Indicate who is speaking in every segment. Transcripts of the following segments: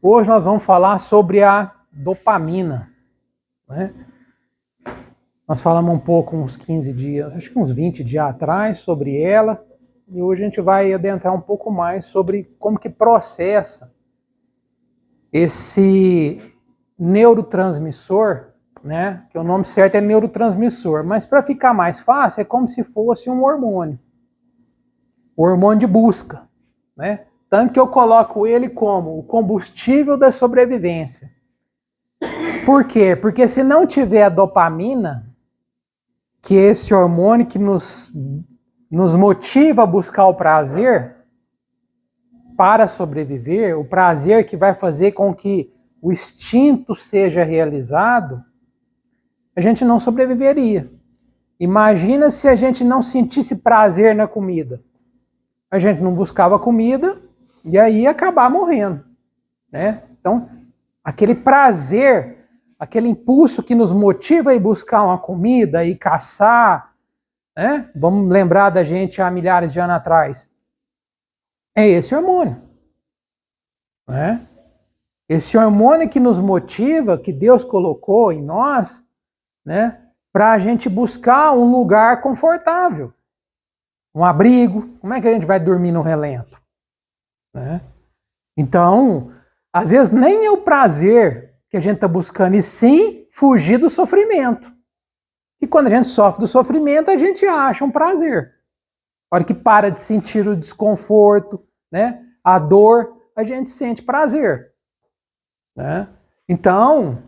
Speaker 1: Hoje nós vamos falar sobre a dopamina, né? Nós falamos um pouco uns 15 dias, acho que uns 20 dias atrás sobre ela, e hoje a gente vai adentrar um pouco mais sobre como que processa esse neurotransmissor, né? Que o nome certo é neurotransmissor, mas para ficar mais fácil é como se fosse um hormônio, o hormônio de busca, né? Tanto que eu coloco ele como o combustível da sobrevivência. Por quê? Porque se não tiver a dopamina, que é esse hormônio que nos motiva a buscar o prazer para sobreviver, o prazer que vai fazer com que o instinto seja realizado, a gente não sobreviveria. Imagina se a gente não sentisse prazer na comida. A gente não buscava comida e aí ia acabar morrendo, né? Então, aquele prazer, aquele impulso que nos motiva a ir buscar uma comida, e caçar, né? Vamos lembrar da gente há milhares de anos atrás. É esse hormônio, né? Esse hormônio que nos motiva, que Deus colocou em nós, né? Para a gente buscar um lugar confortável, um abrigo. Como é que a gente vai dormir no relento, né? Então, às vezes nem é o prazer que a gente está buscando, e sim fugir do sofrimento. E quando a gente sofre do sofrimento, a gente acha um prazer. A hora que para de sentir o desconforto, né, a dor, a gente sente prazer, né? Então,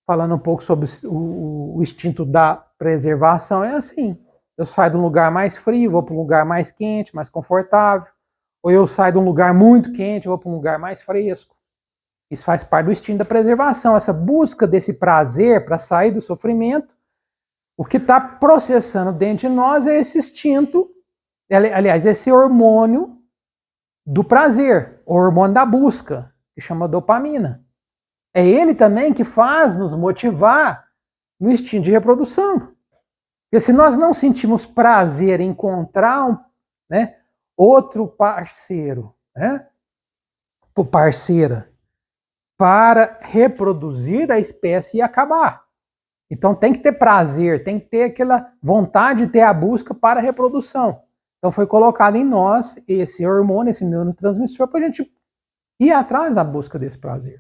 Speaker 1: falando um pouco sobre o instinto da preservação, é assim. Eu saio de um lugar mais frio, vou para um lugar mais quente, mais confortável. Ou eu saio de um lugar muito quente, vou para um lugar mais fresco. Isso faz parte do instinto da preservação, essa busca desse prazer para sair do sofrimento. O que está processando dentro de nós é esse instinto, aliás, esse hormônio do prazer, o hormônio da busca, que chama dopamina. É ele também que faz nos motivar no instinto de reprodução. Porque se nós não sentimos prazer em encontrar né, outro parceiro, né, ou parceira, para reproduzir, a espécie ia acabar. Então tem que ter prazer, tem que ter aquela vontade de ter a busca para a reprodução. Então foi colocado em nós esse hormônio, esse neurotransmissor, para a gente ir atrás da busca desse prazer,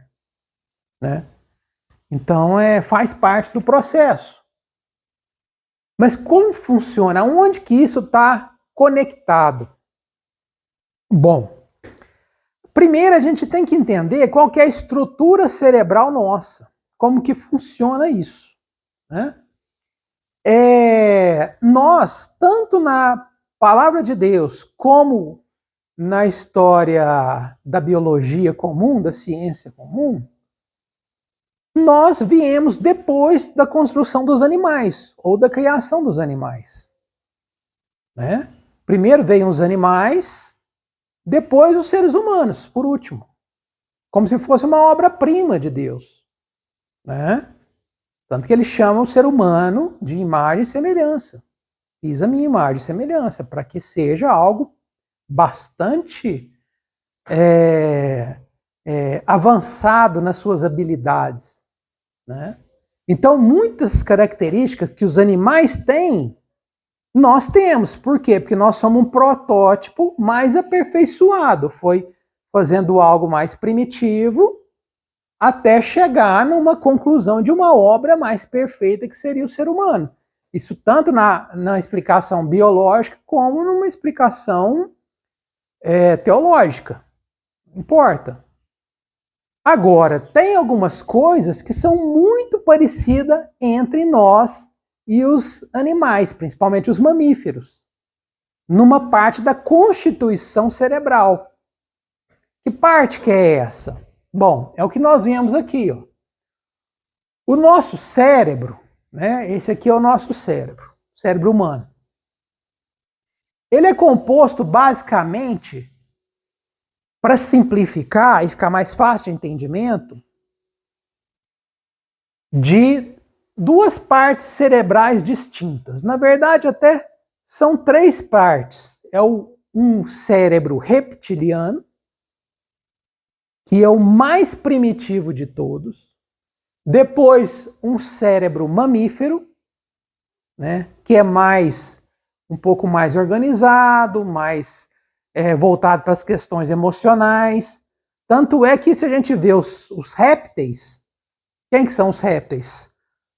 Speaker 1: né? Então faz parte do processo. Mas como funciona? Onde que isso está conectado? Bom, primeiro a gente tem que entender qual que é a estrutura cerebral nossa, como que funciona isso, né? Nós, tanto na palavra de Deus, como na história da biologia comum, da ciência comum, nós viemos depois da construção dos animais, ou da criação dos animais, né? Primeiro veio os animais, depois os seres humanos, por último. Como se fosse uma obra-prima de Deus, né? Tanto que ele chama o ser humano de imagem e semelhança. Fiz a minha imagem e semelhança, para que seja algo bastante avançado nas suas habilidades, né? Então, muitas características que os animais têm, nós temos. Por quê? Porque nós somos um protótipo mais aperfeiçoado. Foi fazendo algo mais primitivo até chegar numa conclusão de uma obra mais perfeita, que seria o ser humano. Isso tanto na explicação biológica como numa explicação teológica. Importa. Agora, tem algumas coisas que são muito parecidas entre nós e os animais, principalmente os mamíferos, numa parte da constituição cerebral. Que parte que é essa? Bom, é o que nós vemos aqui, ó. O nosso cérebro, né? Esse aqui é o nosso cérebro, cérebro humano. Ele é composto basicamente, para simplificar e ficar mais fácil de entendimento, de duas partes cerebrais distintas. Na verdade, até são três partes. É um cérebro reptiliano, que é o mais primitivo de todos. Depois, um cérebro mamífero, né, que é um pouco mais organizado, mais voltado para as questões emocionais. Tanto é que se a gente vê os répteis, quem que são os répteis?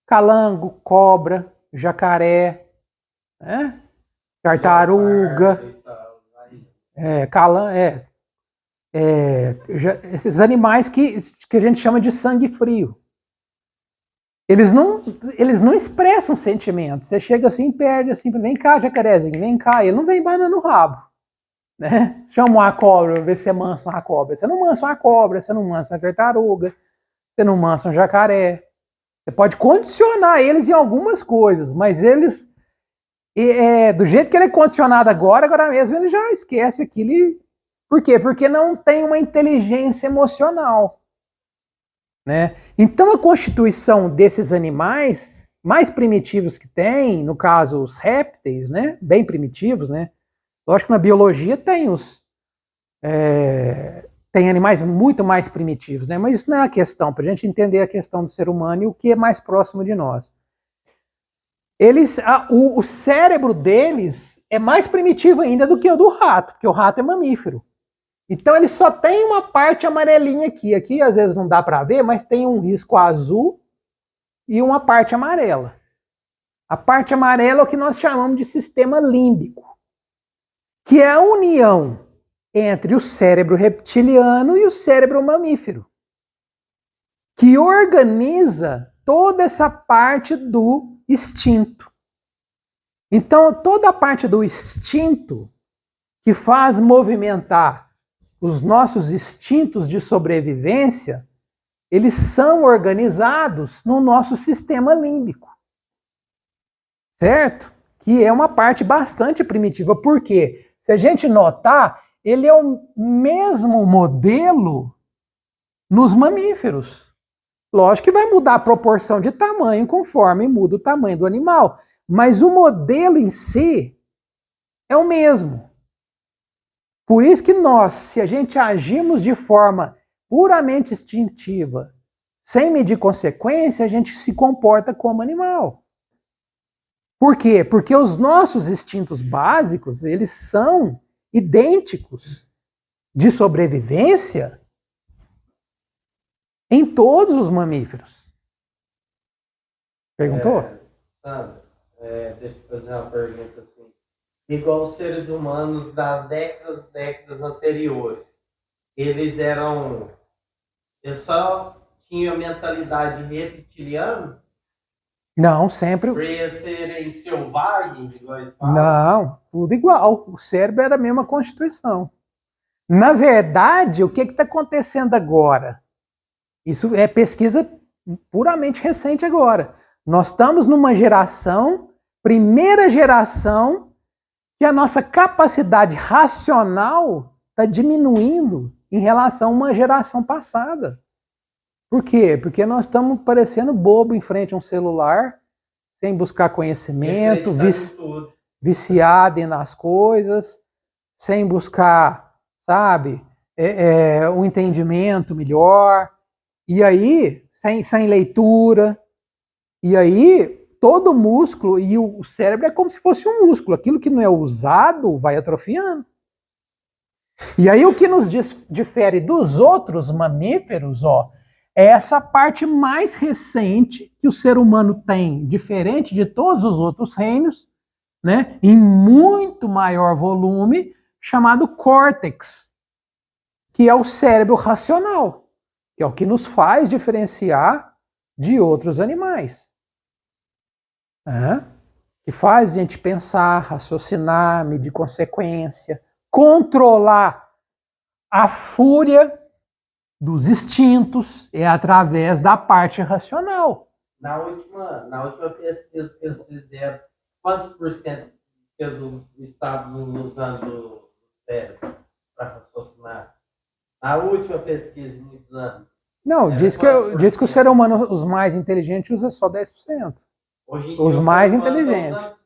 Speaker 1: Calango, cobra, jacaré, né? Tartaruga, esses animais que a gente chama de sangue frio. Eles não expressam sentimentos. Você chega assim, perde assim, vem cá, jacarezinho, vem cá. Ele não vem banando o rabo. Né? Chama uma cobra, ver se você mansa uma cobra. Você não mansa uma cobra, você não mansa uma tartaruga, você não mansa um jacaré. Você pode condicionar eles em algumas coisas, mas eles, do jeito que ele é condicionado agora mesmo, ele já esquece aquilo. Por quê? Porque não tem uma inteligência emocional. Né? Então a constituição desses animais mais primitivos que tem, no caso os répteis, né? Bem primitivos, né? Lógico que na biologia tem tem animais muito mais primitivos, né? Mas isso não é a questão, para a gente entender a questão do ser humano e o que é mais próximo de nós. O cérebro deles é mais primitivo ainda do que o do rato, porque o rato é mamífero. Então ele só tem uma parte amarelinha aqui. Aqui às vezes não dá para ver, mas tem um risco azul e uma parte amarela. A parte amarela é o que nós chamamos de sistema límbico, que é a união entre o cérebro reptiliano e o cérebro mamífero, que organiza toda essa parte do instinto. Então, toda a parte do instinto que faz movimentar os nossos instintos de sobrevivência, eles são organizados no nosso sistema límbico. Certo? Que é uma parte bastante primitiva. Por quê? Se a gente notar, ele é o mesmo modelo nos mamíferos. Lógico que vai mudar a proporção de tamanho conforme muda o tamanho do animal. Mas o modelo em si é o mesmo. Por isso que nós, se a gente agimos de forma puramente instintiva, sem medir consequência, a gente se comporta como animal. Por quê? Porque os nossos instintos básicos, eles são idênticos de sobrevivência em todos os mamíferos. Perguntou?
Speaker 2: Sandra, deixa eu fazer uma pergunta assim. Igual os seres humanos das décadas anteriores, eles só tinham a mentalidade reptiliana?
Speaker 1: Não, sempre.
Speaker 2: Por eles serem selvagens, igual eles falam?
Speaker 1: Não, tudo igual. O cérebro era a mesma constituição. Na verdade, o que está acontecendo agora? Isso é pesquisa puramente recente agora. Nós estamos numa geração, primeira geração, que a nossa capacidade racional está diminuindo em relação a uma geração passada. Por quê? Porque nós estamos parecendo bobo em frente a um celular, sem buscar conhecimento, viciado nas coisas, sem buscar, sabe, um entendimento melhor. E aí, sem leitura. E aí, todo o músculo e o cérebro é como se fosse um músculo. Aquilo que não é usado vai atrofiando. E aí, o que nos difere dos outros mamíferos, é essa parte mais recente que o ser humano tem, diferente de todos os outros reinos, né, em muito maior volume, chamado córtex, que é o cérebro racional, que é o que nos faz diferenciar de outros animais. Que faz a gente pensar, raciocinar, medir consequência, controlar a fúria dos instintos através da parte racional.
Speaker 2: Na última pesquisa que eles fizeram, quantos por cento eles estavam usando o cérebro para raciocinar? Na última pesquisa de muitos anos.
Speaker 1: Não, diz que o ser humano, os mais inteligentes, usa só 10%.
Speaker 2: Hoje em dia,
Speaker 1: os mais inteligentes.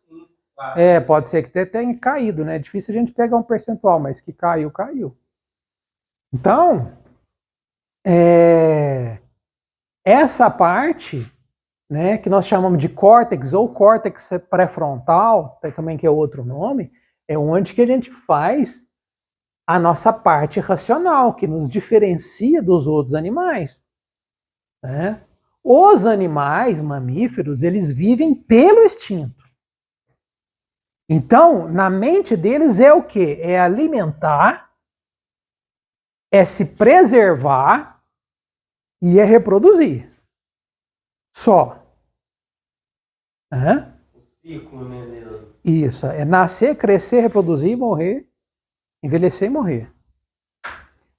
Speaker 2: Claro.
Speaker 1: Pode ser que tenha caído, né? É difícil a gente pegar um percentual, mas que caiu. Então, essa parte, né, que nós chamamos de córtex ou córtex pré-frontal, também que é outro nome, é onde que a gente faz a nossa parte racional, que nos diferencia dos outros animais. Né? Os animais mamíferos, eles vivem pelo instinto. Então, na mente deles é o quê? É alimentar, é se preservar e é reproduzir. Só.
Speaker 2: O ciclo, meu Deus.
Speaker 1: Isso, é nascer, crescer, reproduzir, morrer, envelhecer e morrer.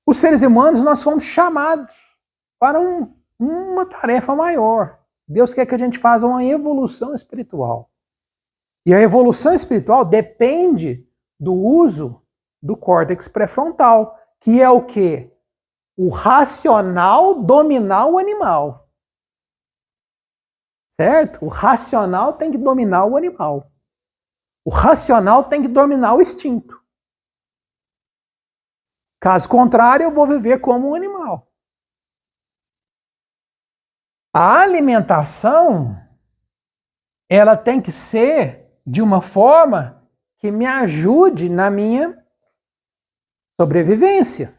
Speaker 1: Os seres humanos, nós fomos chamados para uma tarefa maior. Deus quer que a gente faça uma evolução espiritual. E a evolução espiritual depende do uso do córtex pré-frontal, que é o quê? O racional dominar o animal. Certo? O racional tem que dominar o animal. O racional tem que dominar o instinto. Caso contrário, eu vou viver como um animal. A alimentação, ela tem que ser de uma forma que me ajude na minha sobrevivência.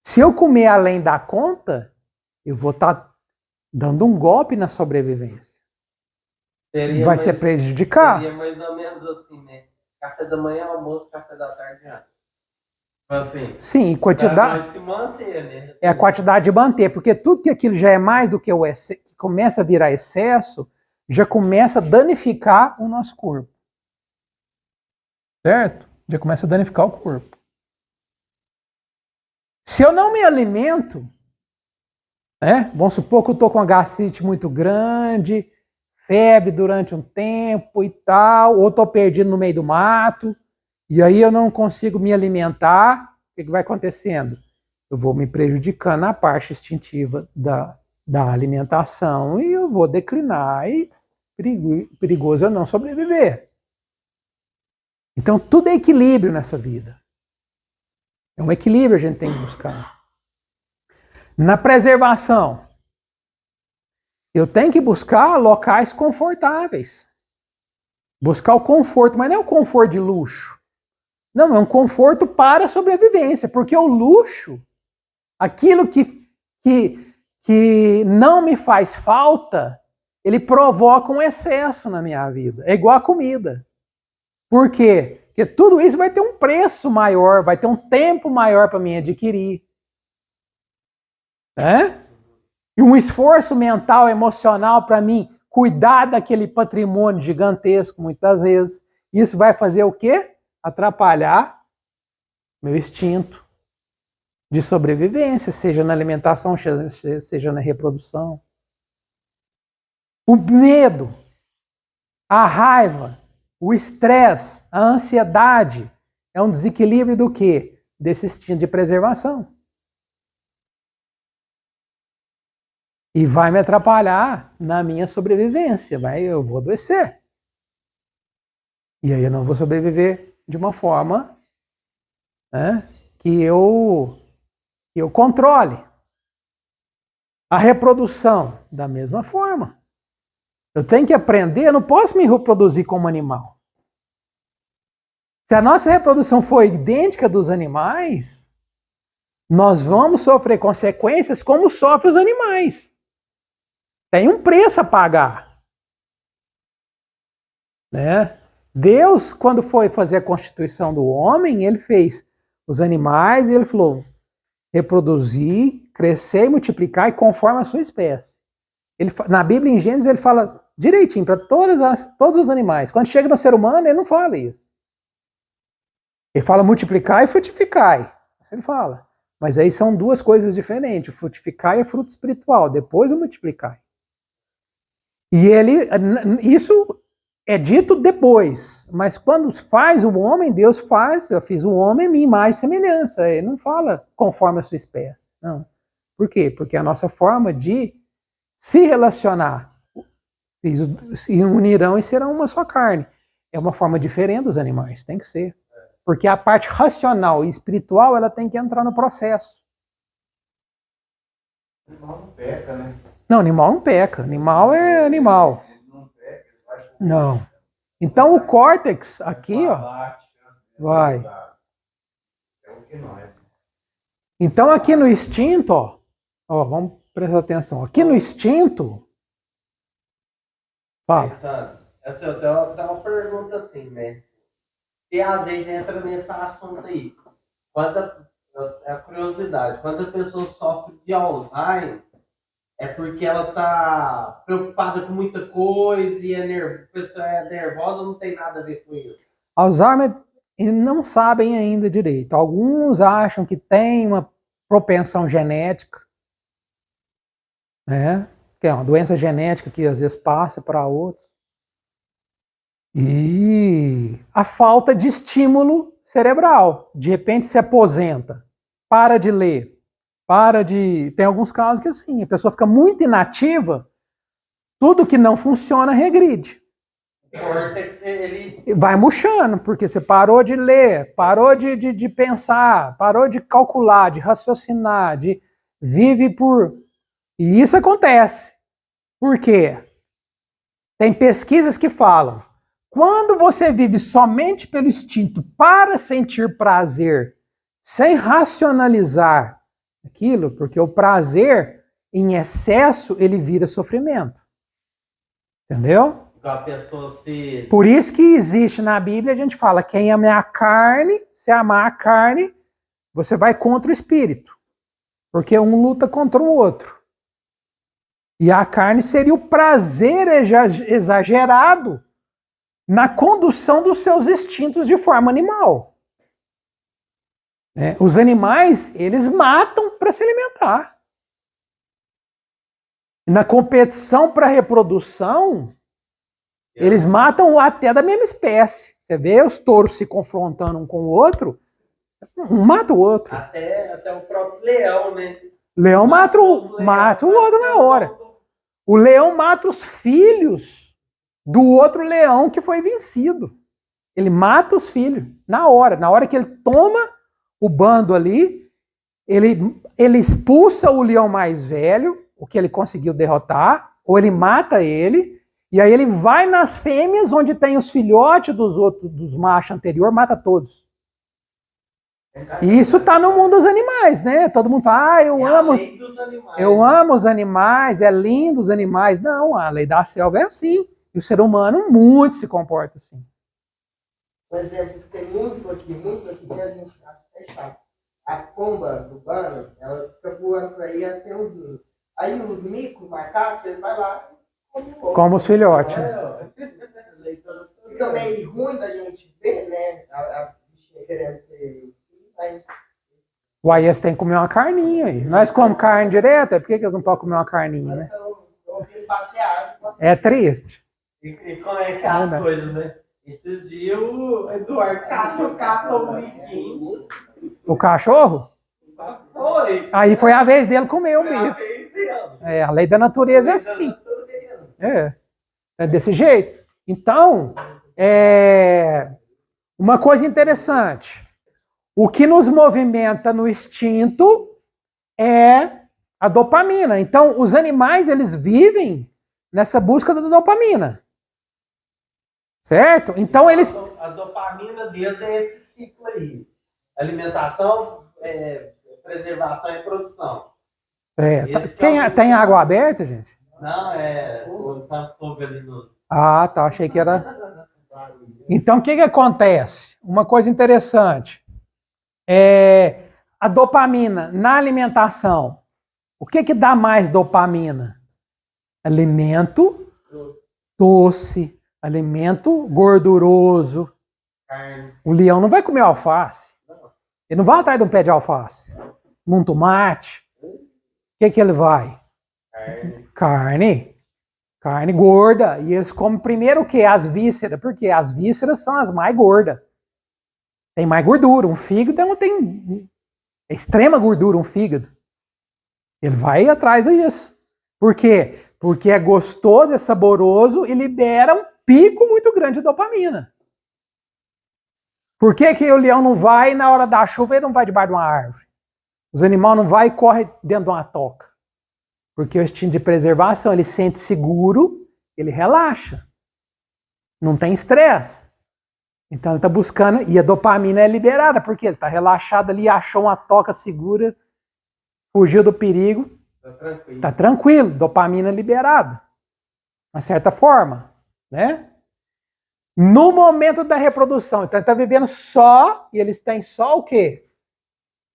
Speaker 1: Se eu comer além da conta, eu vou estar dando um golpe na sobrevivência. Vai ser prejudicar.
Speaker 2: Seria mais ou menos assim, né? Café da manhã, almoço, café da tarde, assim.
Speaker 1: Sim, quantidade.
Speaker 2: Vai se manter, né?
Speaker 1: É a quantidade de manter, porque tudo que aquilo já é mais do que o excesso, que começa a virar excesso, já começa a danificar o nosso corpo. Certo? Já começa a danificar o corpo. Se eu não me alimento, né? Vamos supor que eu estou com uma gastrite muito grande, febre durante um tempo e tal, ou estou perdido no meio do mato, e aí eu não consigo me alimentar, o que vai acontecendo? Eu vou me prejudicando na parte instintiva da alimentação e eu vou declinar e perigoso eu não sobreviver. Então tudo é equilíbrio nessa vida. É um equilíbrio a gente tem que buscar. Na preservação, eu tenho que buscar locais confortáveis. Buscar o conforto, mas não é um conforto de luxo. Não, é um conforto para a sobrevivência, porque o luxo, aquilo que não me faz falta, ele provoca um excesso na minha vida. É igual a comida. Por quê? Porque tudo isso vai ter um preço maior, vai ter um tempo maior para mim adquirir. E um esforço mental, emocional para mim cuidar daquele patrimônio gigantesco, muitas vezes. Isso vai fazer o quê? Atrapalhar meu instinto de sobrevivência, seja na alimentação, seja na reprodução. O medo, a raiva, o estresse, a ansiedade é um desequilíbrio do quê? Desse instinto de preservação. E vai me atrapalhar na minha sobrevivência. Eu vou adoecer. E aí eu não vou sobreviver de uma forma, né, que eu controle. A reprodução, da mesma forma. Eu tenho que aprender, eu não posso me reproduzir como animal. Se a nossa reprodução for idêntica dos animais, nós vamos sofrer consequências como sofrem os animais. Tem um preço a pagar. Né? Deus, quando foi fazer a constituição do homem, ele fez os animais e ele falou: reproduzir, crescer e multiplicar e conforme a sua espécie. Na Bíblia, em Gênesis, ele fala direitinho para todos os animais. Quando chega no ser humano, ele não fala isso. Ele fala multiplicar e frutificar. Isso ele fala. Mas aí são duas coisas diferentes. O frutificar é fruto espiritual, depois o multiplicar. E isso é dito depois, mas quando faz o homem, Deus faz, eu fiz o homem minha imagem e semelhança. Ele não fala conforme a sua espécie. Não. Por quê? Porque a nossa forma de se relacionar, se unirão e serão uma só carne. É uma forma diferente dos animais, tem que ser. Porque a parte racional e espiritual, ela tem que entrar no processo.
Speaker 3: Animal não peca, né?
Speaker 1: Não, animal não peca. Animal é animal.
Speaker 3: Ele não peca, ele vai chover.
Speaker 1: Não. Então o córtex aqui, ó,
Speaker 3: Bate,
Speaker 1: vai.
Speaker 3: É o que não é.
Speaker 1: Então aqui no instinto, ó, vamos prestar atenção. Aqui no instinto, fala.
Speaker 2: Assim, eu tenho uma pergunta assim, né? E às vezes entra nesse assunto aí. É a curiosidade, quando a pessoa sofre de Alzheimer, é porque ela tá preocupada com muita coisa e a pessoa é nervosa, não tem nada a ver com isso.
Speaker 1: Alzheimer não sabem ainda direito. Alguns acham que tem uma propensão genética, né? Que é uma doença genética que às vezes passa para outros. E a falta de estímulo cerebral. De repente se aposenta, para de ler, Tem alguns casos que assim, a pessoa fica muito inativa, tudo que não funciona regride.
Speaker 2: O córtex, ele
Speaker 1: Vai murchando, porque você parou de ler, parou de pensar, parou de calcular, de raciocinar, vive por. E isso acontece. Por quê? Tem pesquisas que falam: quando você vive somente pelo instinto para sentir prazer, sem racionalizar aquilo, porque o prazer em excesso ele vira sofrimento. Entendeu?
Speaker 2: a pessoa se.
Speaker 1: Por isso que existe na Bíblia, a gente fala, quem ama a carne, se amar a carne, você vai contra o espírito. Porque um luta contra o outro. E a carne seria o prazer exagerado na condução dos seus instintos de forma animal. Os animais, eles matam para se alimentar. Na competição para reprodução, eles matam até da mesma espécie. Você vê os touros se confrontando um com o outro, um mata o outro.
Speaker 2: Até o próprio leão, né?
Speaker 1: Leão mata o outro na hora. O leão mata os filhos do outro leão que foi vencido. Ele mata os filhos na hora. Na hora que ele toma o bando ali, ele expulsa o leão mais velho, o que ele conseguiu derrotar, ou ele mata ele, e aí ele vai nas fêmeas, onde tem os filhotes dos machos anteriores, mata todos. E isso está no mundo dos animais, né? Todo mundo fala, eu amo os animais, é lindo os animais. Não, a lei da selva é assim. E o ser humano muito se comporta assim.
Speaker 4: Um exemplo que tem muito aqui, que a gente acha fechado. As pombas do bando, elas ficam voando por aí, elas têm os ninhos. Aí os micos, macacos, eles vão lá e comem
Speaker 1: como os filhotes.
Speaker 4: Fica meio ruim da gente ver, né? A bichinha querendo ter.
Speaker 1: O eles têm que comer uma carninha aí. Nós comemos carne direta, por que eles não podem comer uma carninha, né? É triste.
Speaker 2: E como é que é as coisas, né? Esses dias o Eduardo catou um biquinho.
Speaker 1: O cachorro?
Speaker 2: Foi.
Speaker 1: Aí foi a vez dele comer o bife. A lei da natureza é assim. É desse jeito. Então, uma coisa interessante. O que nos movimenta no instinto é a dopamina. Então, os animais, eles vivem nessa busca da dopamina. Certo? Então, eles...
Speaker 2: A dopamina deles é esse ciclo aí. Alimentação, preservação e produção.
Speaker 1: Tem água aberta, gente?
Speaker 2: Não, o fogo ali no...
Speaker 1: Ah, tá. Achei que era... Então, o que acontece? Uma coisa interessante. A dopamina na alimentação. O que dá mais dopamina? Alimento doce, alimento gorduroso.
Speaker 2: Carne.
Speaker 1: O leão não vai comer alface. Ele não vai atrás de um pé de alface. Num tomate. O que ele vai? Carne gorda. E eles comem primeiro o quê? As vísceras. Porque as vísceras são as mais gordas. Tem mais gordura. Um fígado tem extrema gordura, um fígado. Ele vai atrás disso. Por quê? Porque é gostoso, é saboroso e libera um pico muito grande de dopamina. Por que o leão não vai na hora da chuva e não vai debaixo de uma árvore? Os animais não vai e corre dentro de uma toca. Porque o instinto de preservação, ele sente seguro, ele relaxa. Não tem estresse. Então ele está buscando, e a dopamina é liberada, porque ele está relaxado ali, achou uma toca segura, fugiu do perigo, está tranquilo, dopamina liberada. De uma certa forma, né? No momento da reprodução, então ele está vivendo só, e eles têm só o quê?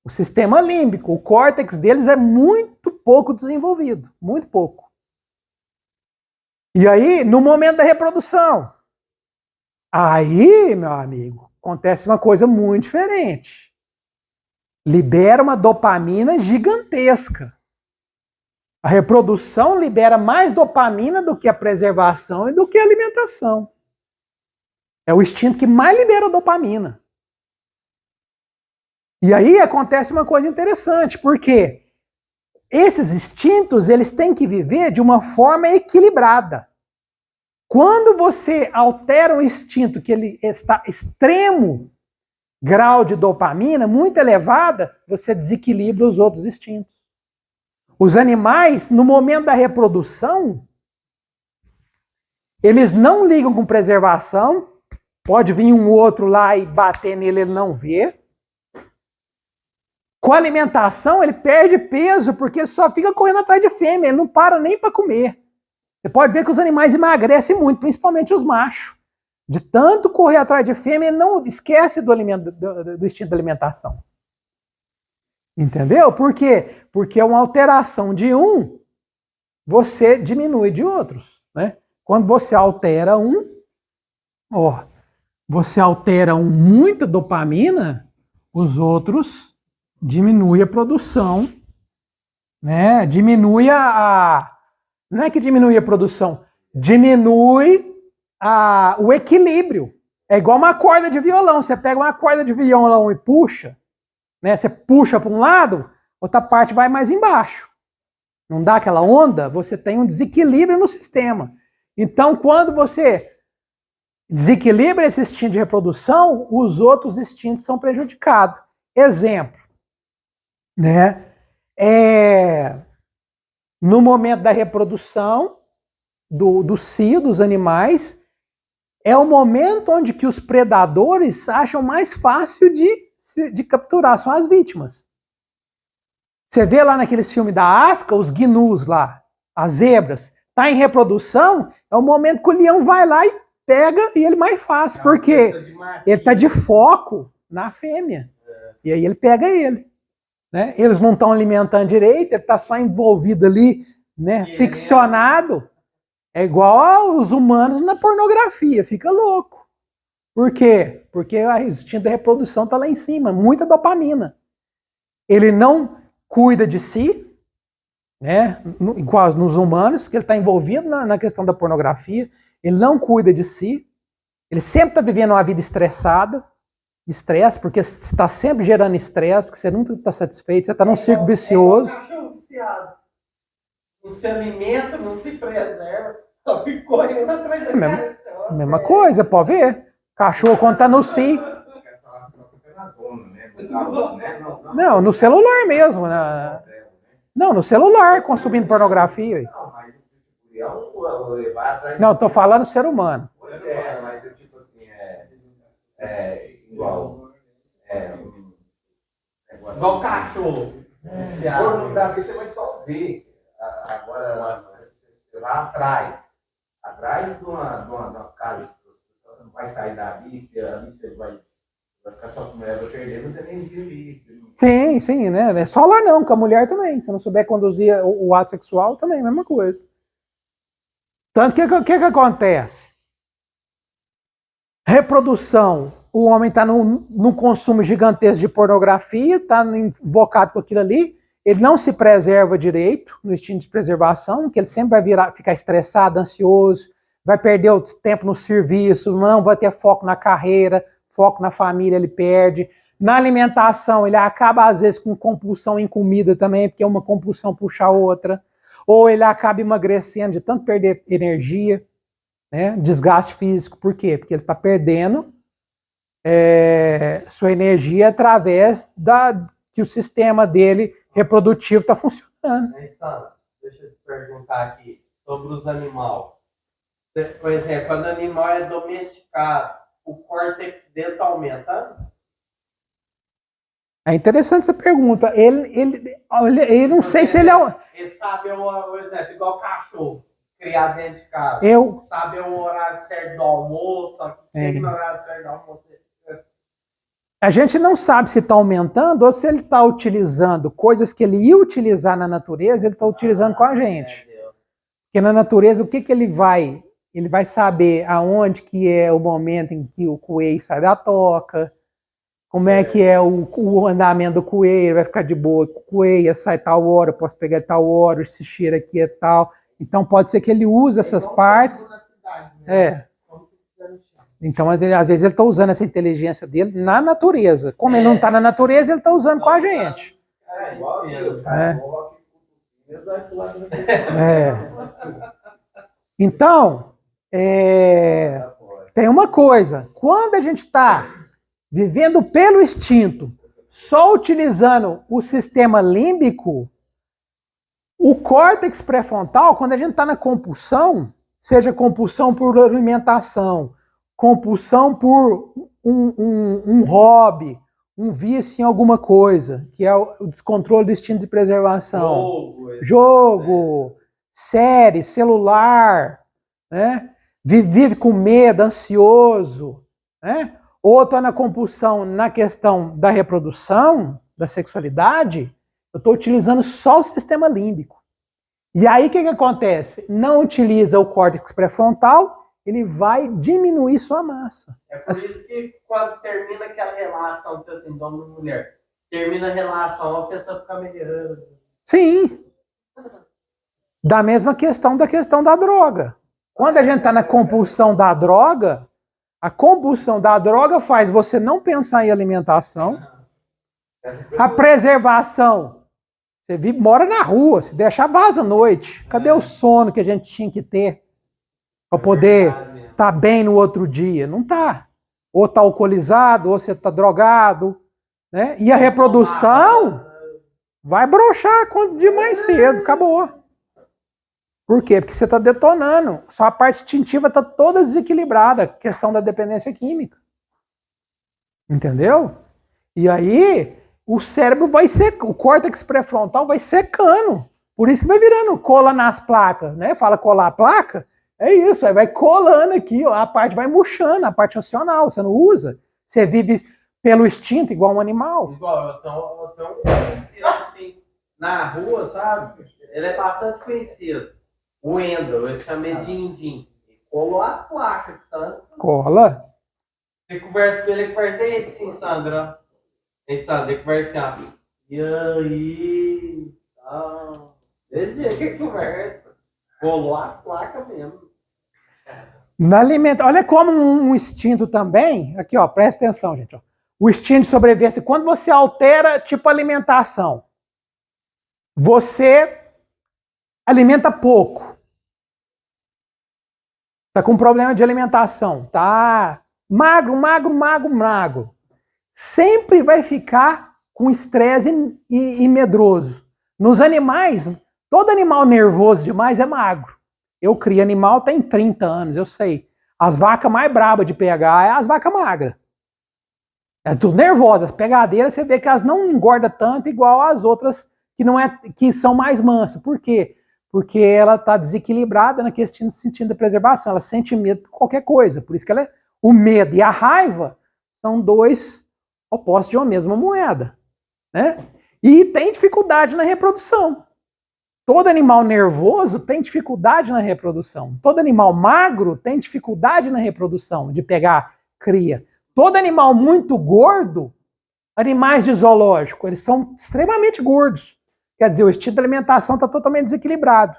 Speaker 1: O sistema límbico, o córtex deles é muito pouco desenvolvido, muito pouco. E aí, no momento da reprodução, aí, meu amigo, acontece uma coisa muito diferente. Libera uma dopamina gigantesca. A reprodução libera mais dopamina do que a preservação e do que a alimentação. É o instinto que mais libera dopamina. E aí acontece uma coisa interessante, porque esses instintos, eles têm que viver de uma forma equilibrada. Quando você altera um instinto que ele está extremo grau de dopamina, muito elevada, você desequilibra os outros instintos. Os animais, no momento da reprodução, eles não ligam com preservação, pode vir um outro lá e bater nele, ele não vê. Com a alimentação, ele perde peso porque ele só fica correndo atrás de fêmea, ele não para nem para comer. Você pode ver que os animais emagrecem muito, principalmente os machos. De tanto correr atrás de fêmea, ele não esquece do instinto da alimentação. Entendeu? Por quê? Porque é uma alteração de um, você diminui de outros. Né? Quando você altera um, você altera muita dopamina, os outros diminui a produção, né? Diminui não é que diminui a produção, diminui o equilíbrio. É igual uma corda de violão. Você pega uma corda de violão e puxa, né? Você puxa para um lado, outra parte vai mais embaixo. Não dá aquela onda? Você tem um desequilíbrio no sistema. Então, quando você desequilibra esse instinto de reprodução, os outros instintos são prejudicados. Exemplo, né? No momento da reprodução do cio, dos animais, é o momento onde que os predadores acham mais fácil de capturar, são as vítimas. Você vê lá naqueles filmes da África, os gnus lá, as zebras, tá em reprodução, é o momento que o leão vai lá e pega e ele mais fácil, porque ele tá de foco na fêmea. E aí ele pega ele. Né? Eles não estão alimentando direito, ele está só envolvido ali, né? Ficcionado. É igual os humanos na pornografia, fica louco. Por quê? Porque o instinto da reprodução está lá em cima, muita dopamina. Ele não cuida de si, né? Igual nos humanos, que ele está envolvido na questão da pornografia, ele não cuida de si, ele sempre está vivendo uma vida estressada, estresse, porque você está sempre gerando estresse, que você nunca está satisfeito, você está num círculo vicioso.
Speaker 4: Cachorro viciado. Não se alimenta, não se preserva, só fica correndo atrás da cara.
Speaker 1: Mesma coisa, pode ver. Cachorro, quando está no cio. Não, no celular mesmo. Não, no celular, consumindo pornografia. Não, estou falando ser humano.
Speaker 3: Mas tipo assim, igual.
Speaker 2: Igual cachorro.
Speaker 3: Pornografia você vai só ver. Agora, você vai atrás de uma casa, você não vai sair da vícia, a vícia vai ficar só com ela, vai perder, você nem vive isso.
Speaker 1: Sim, né? Não é só lá não, com a mulher também. Se não souber conduzir o ato sexual, também, mesma coisa. Tanto que o que acontece? Reprodução. O homem está num consumo gigantesco de pornografia, está invocado com aquilo ali, ele não se preserva direito no instinto de preservação, que ele sempre vai ficar estressado, ansioso, vai perder o tempo no serviço, não vai ter foco na carreira, foco na família, ele perde. Na alimentação, ele acaba às vezes com compulsão em comida também, porque uma compulsão puxa a outra. Ou ele acaba emagrecendo de tanto perder energia, né? Desgaste físico. Por quê? Porque ele está perdendo sua energia através que o sistema dele reprodutivo está funcionando.
Speaker 2: Mas, Sandra, deixa eu te perguntar aqui sobre os animais. Por exemplo, quando o animal é domesticado, o córtex dele está aumentando?
Speaker 1: É interessante essa pergunta. Ele não sei se ele é.
Speaker 2: Ele sabe, por exemplo, igual cachorro, criado dentro de casa. Sabe o horário certo do almoço, chega no horário certo do almoço.
Speaker 1: A gente não sabe se está aumentando ou se ele está utilizando coisas que ele ia utilizar na natureza, ele está utilizando com a gente. Porque na natureza, o que ele vai? Ele vai saber aonde que é o momento em que o coelho sai da toca, como é que é o andamento do coelho, vai ficar de boa com o coelho, sai tal hora, eu posso pegar tal hora, esse cheiro aqui é tal. Então pode ser que ele use essas partes.
Speaker 4: Na cidade, né?
Speaker 1: É. Então, às vezes, ele está usando essa inteligência dele na natureza. Como ele não está na natureza, ele está usando com a gente.
Speaker 3: Igual Deus.
Speaker 1: Então, tem uma coisa. Quando a gente está vivendo pelo instinto, só utilizando o sistema límbico, o córtex pré-frontal, quando a gente está na compulsão, seja compulsão por alimentação, compulsão por um hobby, um vício em alguma coisa, que é o descontrole do instinto de preservação. Jogo, série, celular, né? Vive com medo, ansioso, né? Ou está na compulsão na questão da reprodução, da sexualidade, eu estou utilizando só o sistema límbico. E aí o que acontece? Não utiliza o córtex pré-frontal, ele vai diminuir sua massa.
Speaker 2: É por isso que quando termina aquela relação, tipo assim, de homem e mulher, termina a relação, a pessoa fica meio...
Speaker 1: Sim. Da mesma questão da droga. Quando a gente está na compulsão da droga, a compulsão da droga faz você não pensar em alimentação. A preservação. Você mora na rua, se deixar vaza à noite. Cadê o sono que a gente tinha que ter para poder estar bem no outro dia? Não está. Ou está alcoolizado, ou você está drogado. Né? E a reprodução vai broxar de mais cedo, acabou. Por quê? Porque você está detonando. Sua parte instintiva está toda desequilibrada. Questão da dependência química. Entendeu? E aí, o cérebro vai secando, o córtex pré-frontal vai secando. Por isso que vai virando cola nas placas, né? Fala colar a placa, é isso, aí vai colando aqui, ó, a parte vai murchando, a parte racional, você não usa. Você vive pelo instinto, igual um animal.
Speaker 2: Igual, eu tenho um conhecido assim, na rua, sabe? Ele é bastante conhecido. O Wendel, eu chamei de Indim. Ele colou as placas, tá?
Speaker 1: Cola.
Speaker 2: Você conversa com ele, conversa dele, sim, Sandra. Ei, Sandra, ele conversa assim, ó. E aí? Desse jeito que conversa. Colou as placas mesmo.
Speaker 1: Na olha como um instinto também, aqui ó, presta atenção, gente. Ó. O instinto de sobrevivência, quando você altera tipo alimentação, você alimenta pouco. Tá com problema de alimentação, tá magro. Sempre vai ficar com estresse e medroso. Nos animais, todo animal nervoso demais é magro. Eu crio animal tem 30 anos, eu sei. As vacas mais brabas de pegar é as vacas magras. É tudo nervosas. As pegadeiras, você vê que elas não engordam tanto igual as outras que são mais mansas. Por quê? Porque ela está desequilibrada na questão do sentido da preservação. Ela sente medo de qualquer coisa. Por isso que o medo e a raiva são dois opostos de uma mesma moeda. Né? E tem dificuldade na reprodução. Todo animal nervoso tem dificuldade na reprodução. Todo animal magro tem dificuldade na reprodução, de pegar cria. Todo animal muito gordo, animais de zoológico, eles são extremamente gordos. Quer dizer, o instinto de alimentação está totalmente desequilibrado.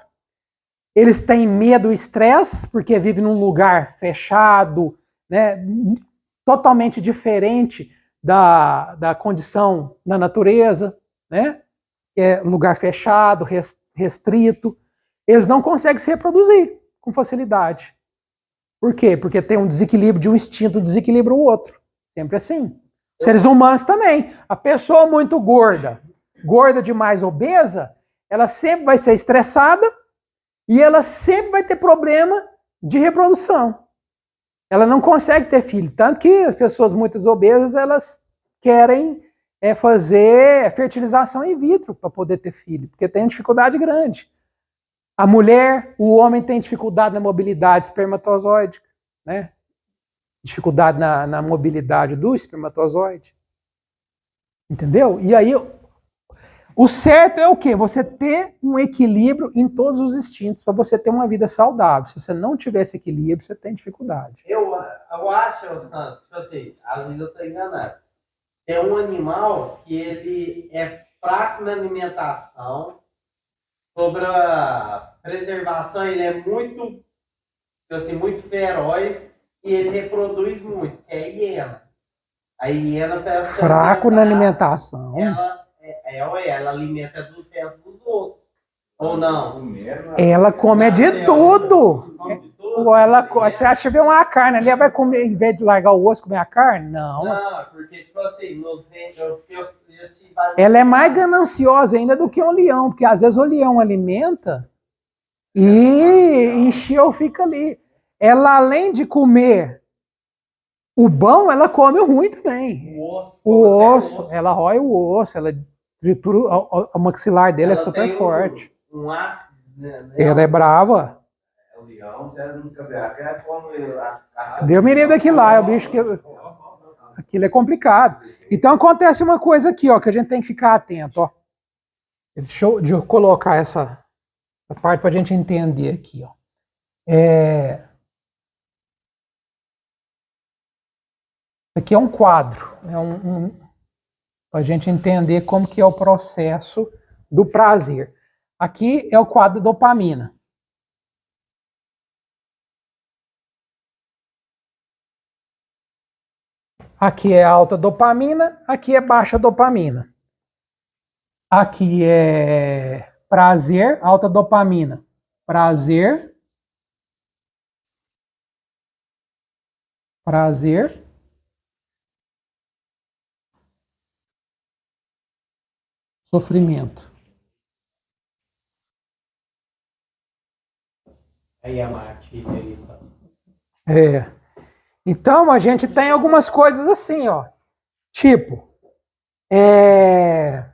Speaker 1: Eles têm medo e estresse, porque vivem num lugar fechado, né, totalmente diferente da condição na natureza, né, que é lugar fechado, restrito. Eles não conseguem se reproduzir com facilidade. Por quê? Porque tem um desequilíbrio de um instinto, desequilibra o outro. Sempre assim. Seres humanos também. A pessoa muito gorda demais, obesa, ela sempre vai ser estressada e ela sempre vai ter problema de reprodução. Ela não consegue ter filho. Tanto que as pessoas muitas obesas, elas querem fazer fertilização in vitro para poder ter filho, porque tem dificuldade grande. A mulher, o homem tem dificuldade na mobilidade espermatozoide, né? Dificuldade na mobilidade do espermatozoide. Entendeu? E aí, o certo é o quê? Você ter um equilíbrio em todos os instintos para você ter uma vida saudável. Se você não tiver esse equilíbrio, você tem dificuldade.
Speaker 2: Eu acho, Santo, tipo assim, às vezes eu tô enganado. É um animal que ele é fraco na alimentação, sobre a preservação, ele é muito, assim, muito feroz e ele reproduz muito, que é a hiena. A hiena tá
Speaker 1: fraco na alimentação.
Speaker 2: Ela alimenta dos restos dos ossos. Ou não?
Speaker 1: Ela come de tudo. Você acha que vê uma carne ali, ela vai comer, em vez de largar o osso, comer a carne? Não.
Speaker 2: Não, porque, tipo assim,
Speaker 1: ela é mais gananciosa ainda do que um leão, porque às vezes o leão alimenta e encheu, fica ali. Ela, além de comer o bom, ela come o ruim também. O osso, ela rói o osso, ela tritura, o maxilar dele é super forte.
Speaker 2: Um ácido, né?
Speaker 1: Ela é brava.
Speaker 3: O leão, você nunca vê. Como
Speaker 1: Deus me livre daquilo lá, é o bicho que. Aquilo é complicado. Então acontece uma coisa aqui, ó, que a gente tem que ficar atento, ó. Deixa eu colocar essa parte para a gente entender aqui, ó. Aqui é um quadro, para a gente entender como que é o processo do prazer. Aqui é o quadro dopamina. Aqui é alta dopamina, aqui é baixa dopamina. Aqui é prazer, alta dopamina. Prazer. Prazer. Sofrimento.
Speaker 2: Aí a matilha aí.
Speaker 1: Então a gente tem algumas coisas assim, ó. Tipo, quer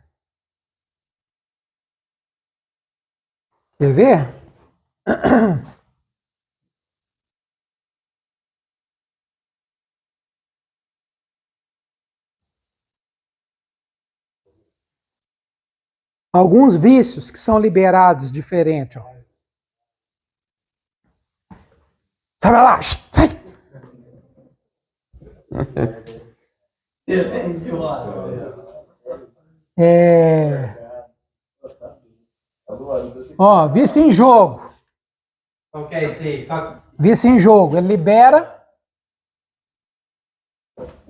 Speaker 1: ver? Alguns vícios que são liberados diferente, ó. Sai lá! Sai! Ó, vício em jogo.
Speaker 2: Qual que é esse aí?
Speaker 1: Vício em jogo. Ele libera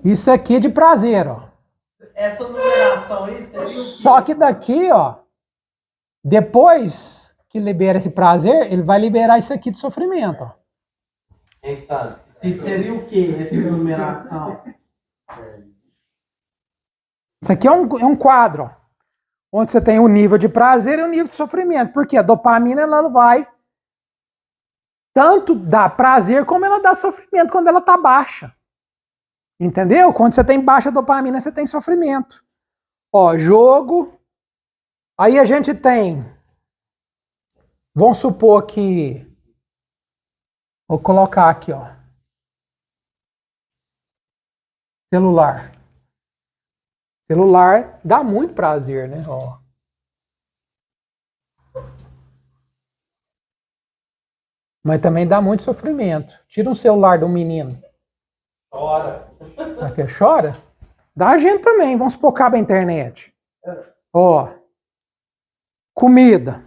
Speaker 1: isso aqui de prazer, ó.
Speaker 2: Essa numeração aí seria o quê?
Speaker 1: Só que daqui, ó, depois que libera esse prazer, ele vai liberar isso aqui de sofrimento, ó.
Speaker 2: Se seria o que essa numeração?
Speaker 1: Isso aqui é um quadro, ó, onde você tem o nível de prazer e o nível de sofrimento. Porque a dopamina ela vai tanto dar prazer como ela dá sofrimento quando ela está baixa. Entendeu? Quando você tem baixa dopamina, você tem sofrimento. Ó, jogo. Aí a gente tem. Vamos supor que. Vou colocar aqui, ó. Celular. Celular dá muito prazer, né? Ó. Mas também dá muito sofrimento. Tira um celular de um menino.
Speaker 2: Chora.
Speaker 1: Aqui, chora? Dá a gente também. Vamos supor que acaba a internet. Ó. Comida.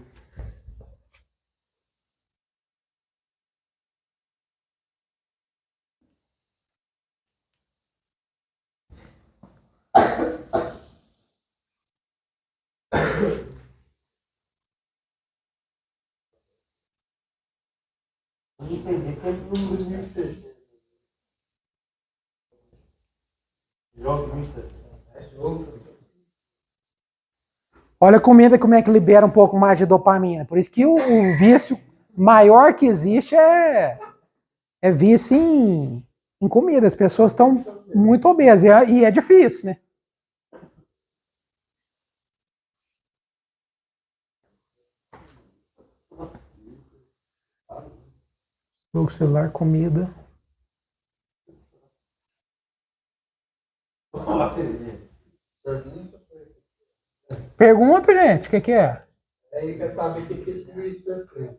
Speaker 1: Olha a comida como é que libera um pouco mais de dopamina. Por isso que o vício maior que existe é vício em comida. As pessoas estão muito obesas e é difícil, né? Jogo celular, comida. Pergunta, gente, o que é?
Speaker 4: Aí quer saber o que é esse 1060.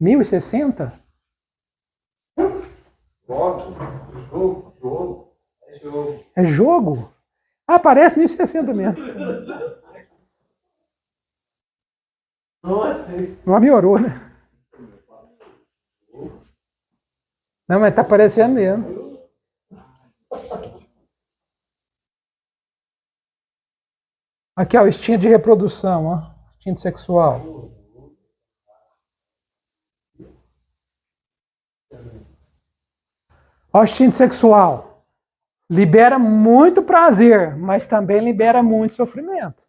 Speaker 1: 1060?
Speaker 4: Jogo. É jogo.
Speaker 1: É jogo? Ah, parece 1060 mesmo. Não melhorou, né? Não, mas tá parecendo mesmo. Aqui, ó, o instinto de reprodução, ó. Instinto sexual. Ó, o instinto sexual. Libera muito prazer, mas também libera muito sofrimento.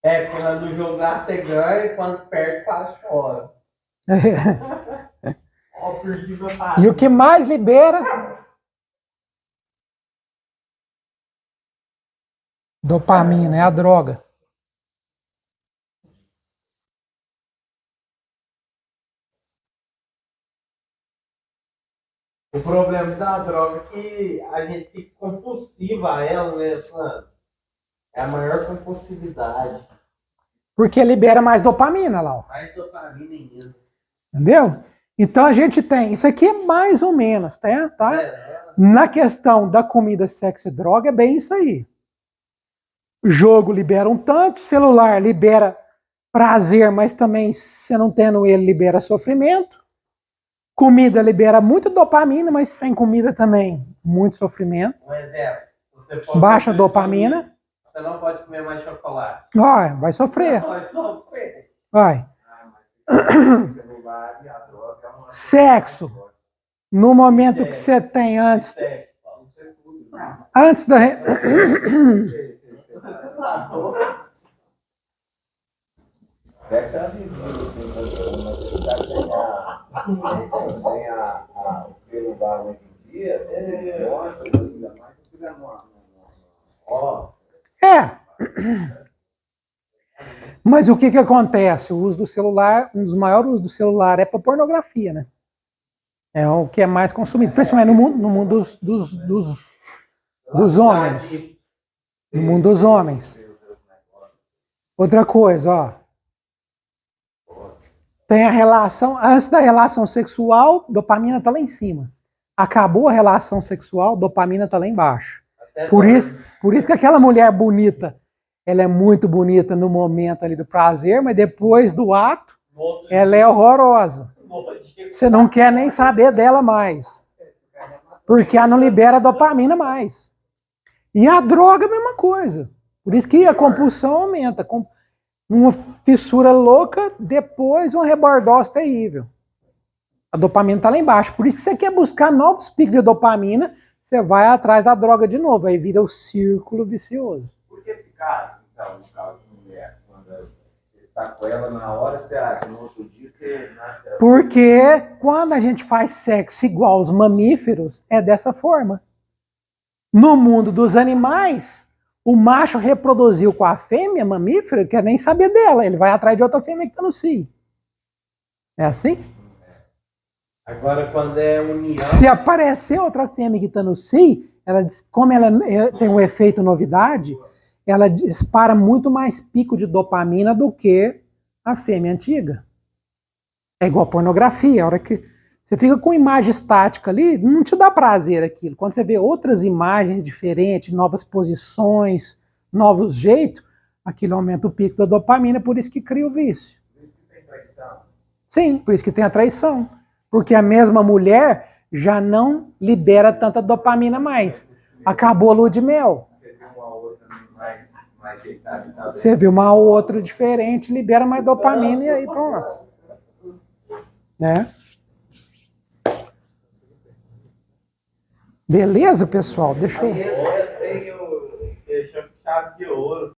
Speaker 2: É, porque lá no jogo lá você ganha e quando perde, quase chora. Ó, perdi meu pai.
Speaker 1: E o que mais libera? Dopamina, é a droga.
Speaker 2: O problema da droga é que a gente fica compulsiva a ela, né, mano? É a maior compulsividade.
Speaker 1: Porque libera mais dopamina lá, ó.
Speaker 2: Mais dopamina ainda.
Speaker 1: Entendeu? Então a gente tem. Isso aqui é mais ou menos, tá? Na questão da comida, sexo e droga, é bem isso aí. Jogo libera um tanto, celular libera prazer, mas também, se não tendo ele, libera sofrimento. Comida libera muito dopamina, mas sem comida também, muito sofrimento.
Speaker 2: Um exemplo. Se você for
Speaker 1: Baixa dopamina.
Speaker 2: Você não pode comer mais chocolate.
Speaker 1: Vai sofrer.
Speaker 2: Vai sofrer.
Speaker 1: Vai. Sexo. No momento que você tem antes da.
Speaker 3: Sexo é a vida, assim, o celular hoje em dia, nossa, ainda mais se tiver
Speaker 1: Mas o que acontece? O uso do celular, um dos maiores usos do celular é para pornografia, né? É o que é mais consumido, principalmente no mundo dos homens. No mundo dos homens. Outra coisa, ó. Tem a relação, antes da relação sexual, dopamina está lá em cima. Acabou a relação sexual, dopamina está lá embaixo. Por isso que aquela mulher bonita, ela é muito bonita no momento ali do prazer, mas depois do ato, ela é horrorosa. Você não quer nem saber dela mais. Porque ela não libera dopamina mais. E a droga é a mesma coisa. Por isso que a compulsão aumenta. Uma fissura louca, depois uma rebordose terrível. A dopamina está lá embaixo. Por isso que você quer buscar novos picos de dopamina, você vai atrás da droga de novo. Aí vira o círculo vicioso.
Speaker 3: Por que ficar, então, no caso de mulher, quando você está com ela na hora, você acha, no outro dia você...
Speaker 1: Porque quando a gente faz sexo igual aos mamíferos, é dessa forma. No mundo dos animais, o macho reproduziu com a fêmea mamífera, quer nem saber dela, ele vai atrás de outra fêmea que está no cio. É assim?
Speaker 2: Agora, quando é união...
Speaker 1: Se aparecer outra fêmea que está no cio, como ela tem um efeito novidade, ela dispara muito mais pico de dopamina do que a fêmea antiga. É igual a pornografia, a hora que você fica com imagem estática ali, não te dá prazer aquilo. Quando você vê outras imagens diferentes, novas posições, novos jeitos, aquilo aumenta o pico da dopamina, por isso que cria o vício.
Speaker 3: Por isso que tem traição.
Speaker 1: Sim, por isso que tem a traição. Porque a mesma mulher já não libera tanta dopamina mais. Acabou a lua de mel.
Speaker 3: Você viu uma outra mais ajeitada.
Speaker 1: Você viu uma outra diferente, libera mais dopamina e aí pronto. Né? Beleza, pessoal? Deixa eu...
Speaker 2: Deixa chave de ouro.